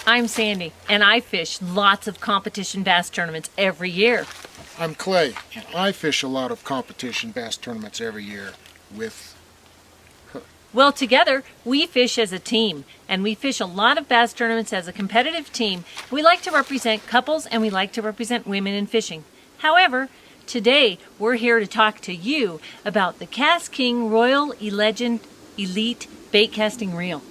I'm Sandy, and I fish lots of competition bass tournaments every year. I'm Clay, and I fish a lot of competition bass tournaments every year with her. Well, together, we fish as a team, and we fish a lot of bass tournaments as a competitive team. We like to represent couples, and we like to represent women in fishing. However, today, we're here to talk to you about the KastKing Royale Legend Elite Baitcasting Reel.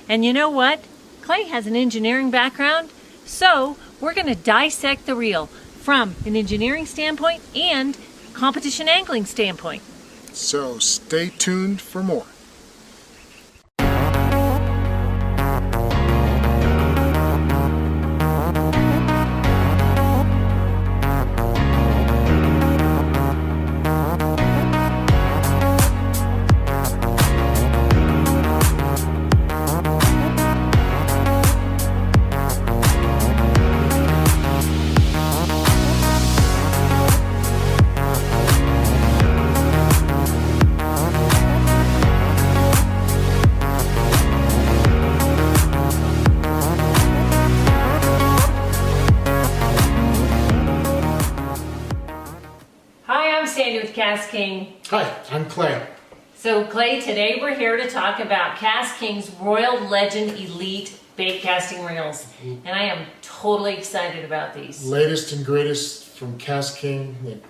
And you know what? Clay has an engineering background, so we're going to dissect the reel from an engineering standpoint and competition angling standpoint. So stay tuned for more. Sandi with KastKing. Hi, I'm Clay. So Clay, today we're here to talk about KastKing's Royale Legend Elite Baitcasting Reels. And I am totally excited about these. Latest and greatest from KastKing. They've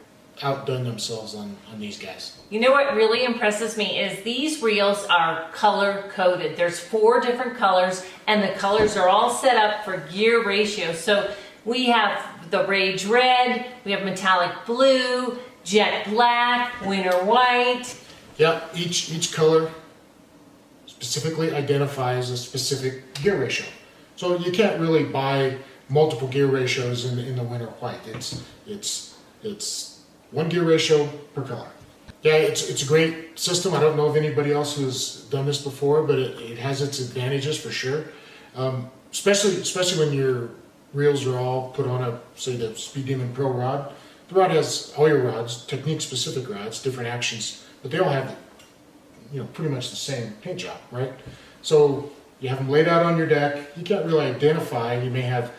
outdone themselves on these guys. You know what really impresses me is these reels are color coded. There's 4 different colors, and the colors are all set up for gear ratio. So we have the Rage Red, we have Metallic Blue, Jet Black, Winter White. Yep, each color specifically identifies a specific gear ratio. So you can't really buy multiple gear ratios in the Winter White. It's one gear ratio per color. Yeah, it's a great system. I don't know of anybody else who's done this before, but it has its advantages for sure. Especially when your reels are all put on say the Speed Demon Pro rod. The rod has all your rods, technique-specific rods, different actions, but they all have, pretty much the same paint job, right? So you have them laid out on your deck. You can't really identify. You may have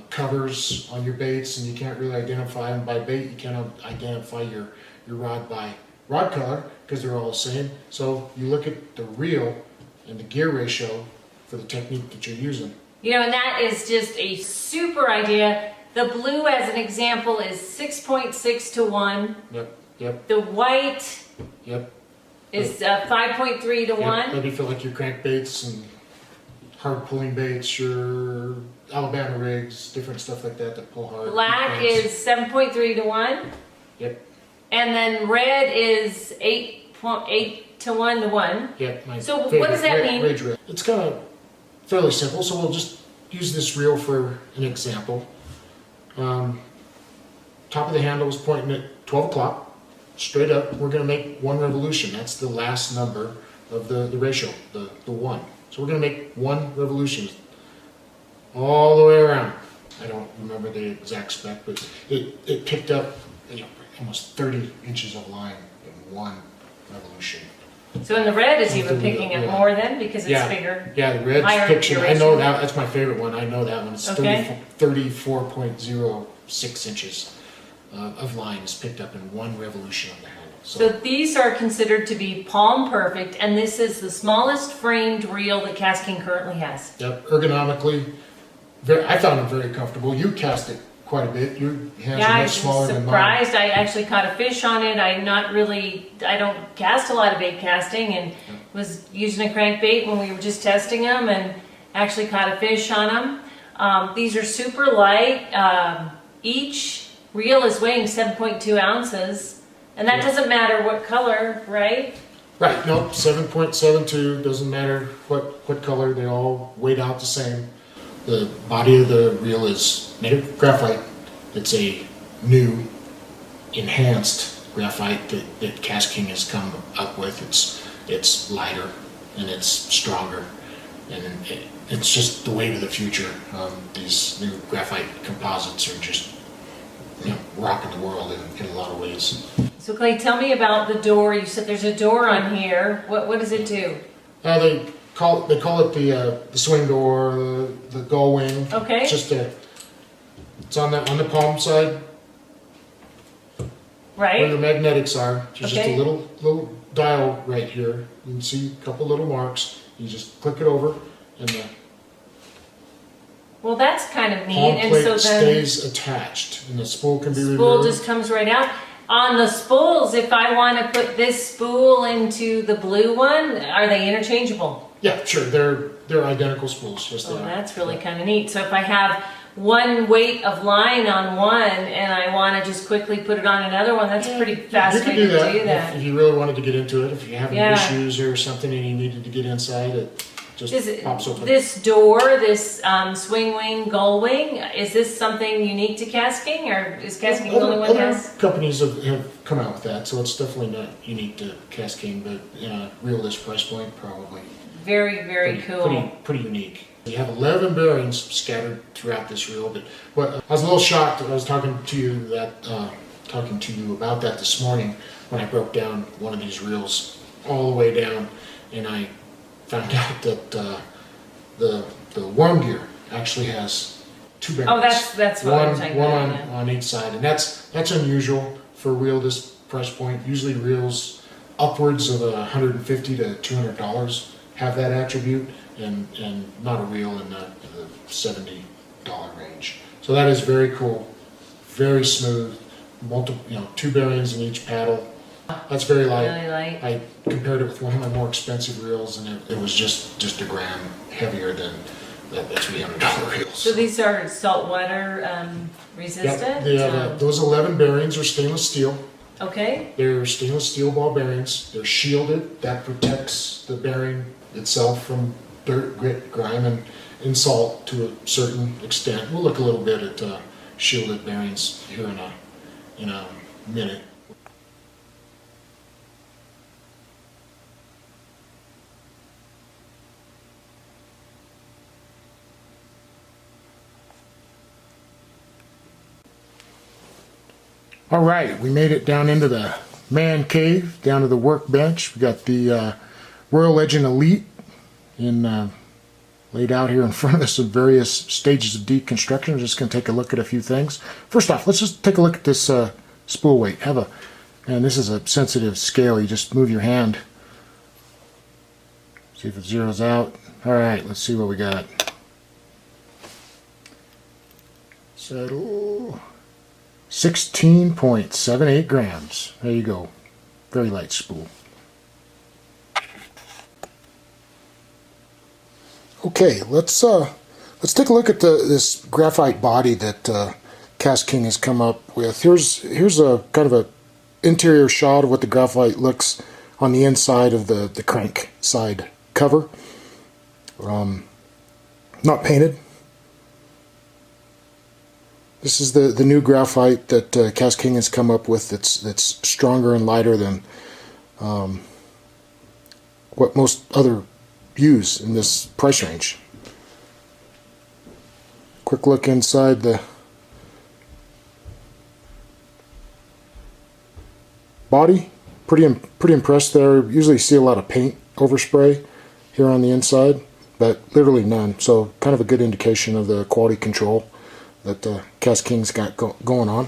covers on your baits, and you can't really identify them by bait. You can't identify your rod by rod color because they're all the same. So you look at the reel and the gear ratio for the technique that you're using. And that is just a super idea. The blue, as an example, is 6.6 to 1. Yep. The white is 5.3 to 1. Maybe for like your crankbaits and hard pulling baits, your Alabama rigs, different stuff like that pull hard. Black is 7.3 to 1. Yep. And then red is 8.8 to 1 to 1. Yep. So what does that mean? Rage red. It's kind of fairly simple, so we'll just use this reel for an example. Top of the handle is pointing at 12 o'clock, straight up. We're going to make 1 revolution. That's the last number of the ratio, the 1. So we're going to make 1 revolution all the way around. I don't remember the exact spec, but it picked up almost 30 inches of line in 1 revolution. So in the red is even picking up more then because it's bigger. Yeah, the red's picture. I know that. That's my favorite one. I know that one. It's 34.06 inches of line is picked up in 1 revolution on the handle. So these are considered to be palm perfect, and this is the smallest framed reel that KastKing currently has. Yep, ergonomically, I found them very comfortable. You cast it quite a bit. Your hands are much smaller than mine. I was surprised. I actually caught a fish on it. I don't cast a lot of bait casting, and was using a crankbait when we were just testing them, and actually caught a fish on them. These are super light. Each reel is weighing 7.2 ounces, and that doesn't matter what color, right? Right. Nope. 7.72 doesn't matter what color. They all weighed out the same. The body of the reel is made of graphite. It's a new, enhanced graphite that KastKing has come up with. It's lighter, and it's stronger. And it's just the wave of the future. These new graphite composites are just, you know, rocking the world in a lot of ways. So Clay, tell me about the door. You said there's a door on here. What does it do? They call it the swing door, the gull wing. Okay. It's on the palm side, right where the magnetics are. There's okay. just a little dial right here. You can see a couple little marks. You just click it over, and the well, that's kind of neat. palm And plate so then stays attached, and the spool can be removed. spool just comes right out. On the spools, if I want to put this spool into the blue one, are they interchangeable? Yeah, sure. They're identical spools. Yes, they Oh, are. that's really kind of neat. So if I have one weight of line on one and I want to just quickly put it on another one, that's a pretty fast You could way to do that. if you really wanted to get into it. If you're having Yeah. issues or something and you needed to get inside, it just pops open. This door, this swing wing, gull wing, is this something unique to KastKing, or is KastKing the only one that Other has? companies have come out with that, so it's definitely not unique to KastKing, but realist price point, probably. Very, very cool. Pretty unique. You have 11 bearings scattered throughout this reel, but I was a little shocked. I was talking to you about that this morning when I broke down one of these reels all the way down, and I found out that the worm gear actually has 2 bearings. Oh, that's what I'm talking one about. on each side, and that's unusual for a reel this price point. Usually reels upwards of $150 to $200 have that attribute, and not a reel in the $70 range. So that is very cool, very smooth. 2 bearings in each paddle. That's very light. Really light. I compared it with one of my more expensive reels, and it was just a gram heavier than the $300 reels. So these are saltwater resistant? Those 11 bearings are stainless steel. Okay. They're stainless steel ball bearings. They're shielded. That protects the bearing itself from dirt, grit, grime, and salt to a certain extent. We'll look a little bit at shielded bearings here in a minute. All right, we made it down into the man cave, down to the workbench. We got the Royale Legend Elite laid out here in front of us in various stages of deconstruction. We're just going to take a look at a few things. First off, let's just take a look at this spool weight. And this is a sensitive scale. You just move your hand. See if it zeroes out. All right, let's see what we got. Settle. 16.78 grams. There you go. Very light spool. Okay, let's take a look at this graphite body that KastKing has come up with. Here's a kind of a interior shot of what the graphite looks on the inside of the crank side cover. Not painted. This is the new graphite that KastKing has come up with that's stronger and lighter than what most other use in this price range. Quick look inside the body. Pretty impressed there. Usually see a lot of paint overspray here on the inside, but literally none. So kind of a good indication of the quality control that KastKing's got going on.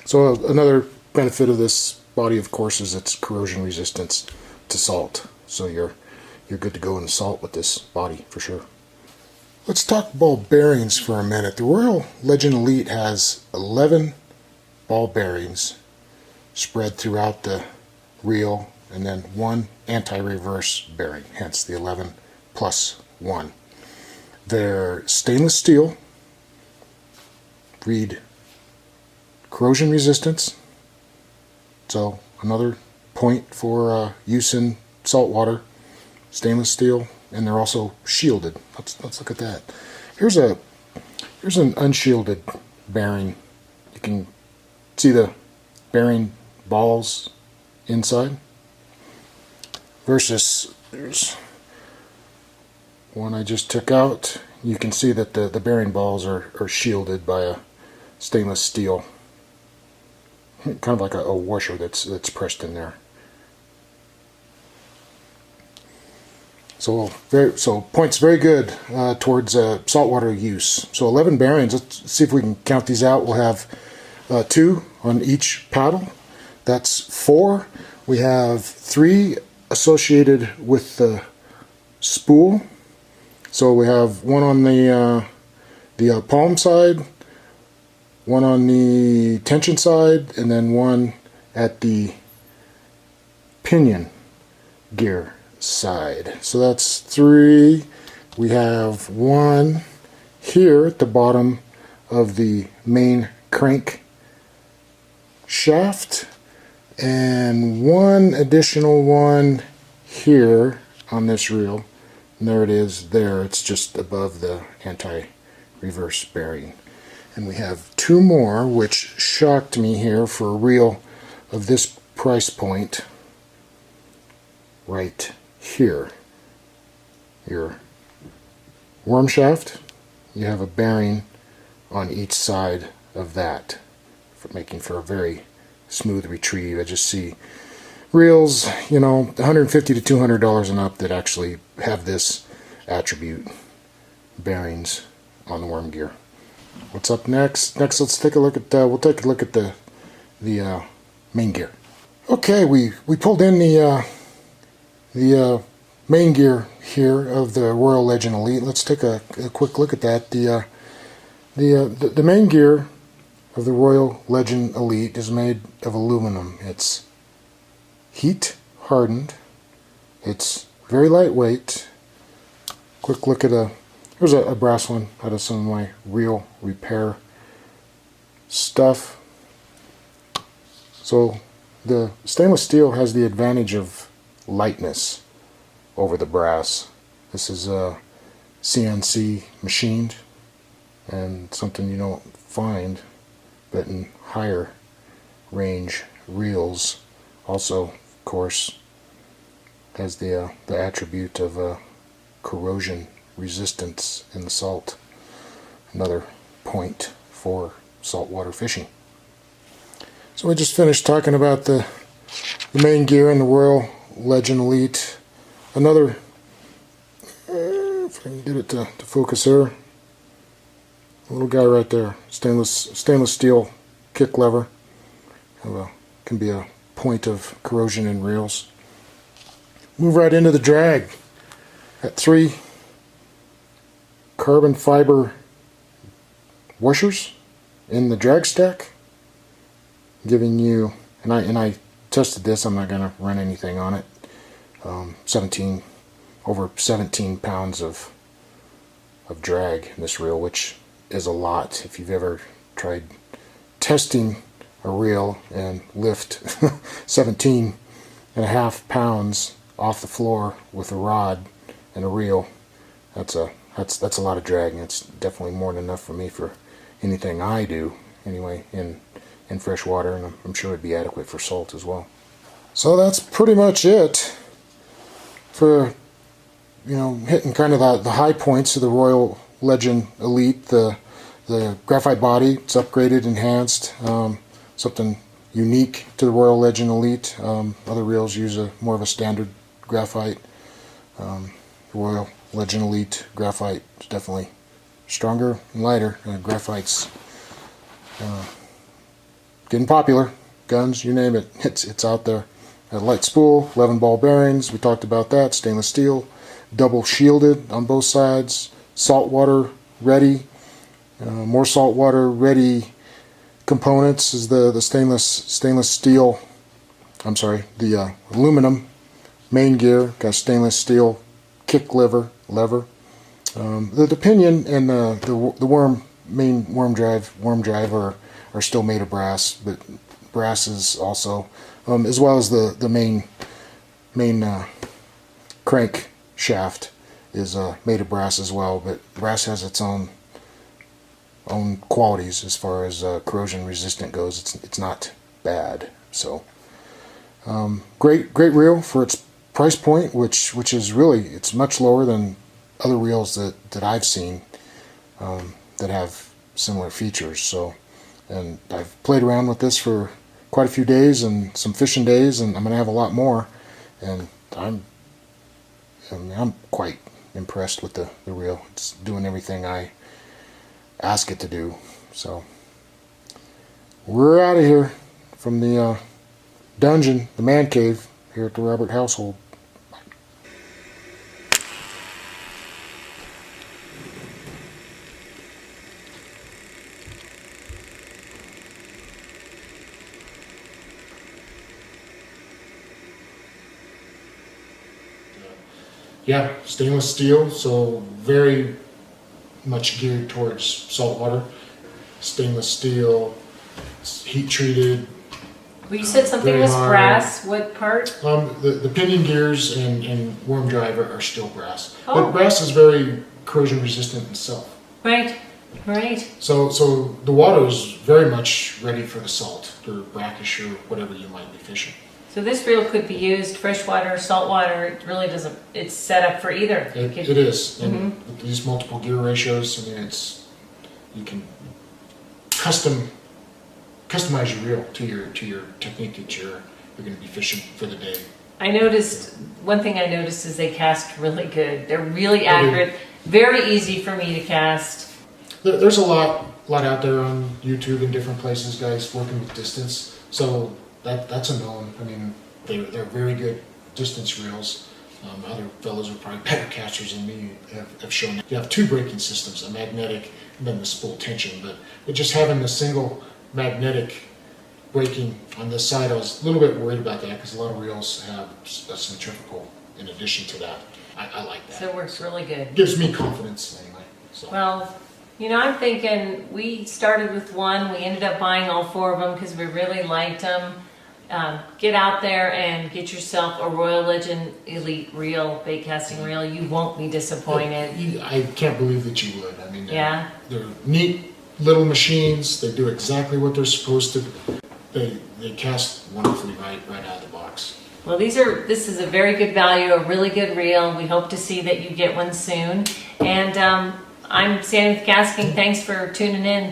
So another benefit of this body, of course, is its corrosion resistance to salt. So you're good to go in the salt with this body for sure. Let's talk ball bearings for a minute. The Royale Legend Elite has 11 ball bearings spread throughout the reel, and then 1 anti-reverse bearing, hence the 11 plus 1. They're stainless steel, read corrosion resistance, so another point for use in salt water. Stainless steel, and they're also shielded. Let's look at that. Here's an unshielded bearing. You can see the bearing balls inside. versus there's one I just took out. You can see that the bearing balls are shielded by a stainless steel, kind of like a washer that's pressed in there. So points very good towards saltwater use. So 11 bearings. Let's see if we can count these out. We'll have 2 on each paddle. That's 4. We have 3 associated with the spool. So we have one on the palm side, one on the tension side, and then one at the pinion gear side. So that's 3. We have 1 here at the bottom of the main crank shaft, and 1 additional one here on this reel. And there it is there. It's just above the anti-reverse bearing. And we have 2 more, which shocked me here for a reel of this price point right here. Your worm shaft, you have a bearing on each side of that, making for a very smooth retrieve. I just see reels, you know, $150 to $200 and up that actually have this attribute, bearings on the worm gear. What's up next? Next, let's take a look at we'll take a look at the main gear. Okay, we pulled in the main gear here of the Royale Legend Elite. Let's take a quick look at that. The main gear of the Royale Legend Elite is made of aluminum. It's heat hardened. It's very lightweight. Quick look at here's a brass one out of some of my reel repair stuff. So the stainless steel has the advantage of lightness over the brass. This is CNC machined, and something you don't find but in higher range reels. Also, of course, has the attribute of corrosion resistance in the salt. Another point for saltwater fishing. So we just finished talking about the main gear in the Royale Legend Elite. Another, if I can get it to focus here, a little guy right there, stainless steel kick lever. Can be a point of corrosion in reels. Move right into the drag. Got 3 carbon fiber washers in the drag stack, giving you, and I tested this. I'm not going to run anything on it. Over 17 pounds of drag in this reel, which is a lot. If you've ever tried testing a reel and lift 17.5 pounds off the floor with a rod and a reel, that's a lot of drag, and it's definitely more than enough for me for anything I do anyway in fresh water, and I'm sure it'd be adequate for salt as well. So that's pretty much it for, you know, hitting kind of the high points of the Royale Legend Elite. The graphite body, it's upgraded, enhanced, something unique to the Royale Legend Elite. Other reels use more of a standard graphite. The Royale Legend Elite graphite is definitely stronger and lighter. Graphite's getting popular. Guns, you name it, it's out there. A light spool, 11 ball bearings, we talked about that. Stainless steel, double shielded on both sides, saltwater ready. More saltwater ready components is the stainless steel. I'm sorry, the aluminum main gear. Got stainless steel kick lever. The pinion and the main worm drive are still made of brass, but brass is also, as well as the main crank shaft is made of brass as well. But brass has its own qualities as far as corrosion resistant goes. It's not bad. So great reel for its price point, which is really, it's much lower than other reels that I've seen that have similar features. So, and I've played around with this for quite a few days and some fishing days, and I'm going to have a lot more, and I'm quite impressed with the reel. It's doing everything I ask it to do. So we're out of here from the dungeon, the man cave here at the Robert household. Yeah, stainless steel, so very much geared towards saltwater. Stainless steel, it's heat treated. Well, you said something very was hard. brass. What part? The pinion gears and worm drive are still brass. Oh. But brass is very corrosion resistant itself. Right, right. So the water is very much ready for the salt or brackish or whatever you might be fishing. So this reel could be used freshwater, saltwater. It really doesn't. It's set up for either. It is, and with these multiple gear ratios, I mean, you can customize your reel to your technique that you're going to be fishing for the day. I noticed, one thing I noticed is they cast really good. They're really accurate, very easy for me to cast. There's a lot out there on YouTube and different places, guys working with distance. So that's a known. I mean, they're very good distance reels. Other fellows are probably better casters than me have shown. You have two braking systems, a magnetic and then the spool tension. But just having the single magnetic braking on this side, I was a little bit worried about that because a lot of reels have a centrifugal in addition to that. I like that. So it works really good. Gives me confidence anyway. So. Well, you know, I'm thinking we started with one. We ended up buying all four of them because we really liked them. Get out there and get yourself a Royale Legend Elite reel, baitcasting reel. You won't be disappointed. I can't believe that you would. I mean, Yeah. They're neat little machines. They do exactly what they're supposed to. They cast wonderfully right out of the box. Well, this is a very good value, a really good reel. We hope to see that you get one soon. And I'm Sandi with KastKing. Thanks for tuning in.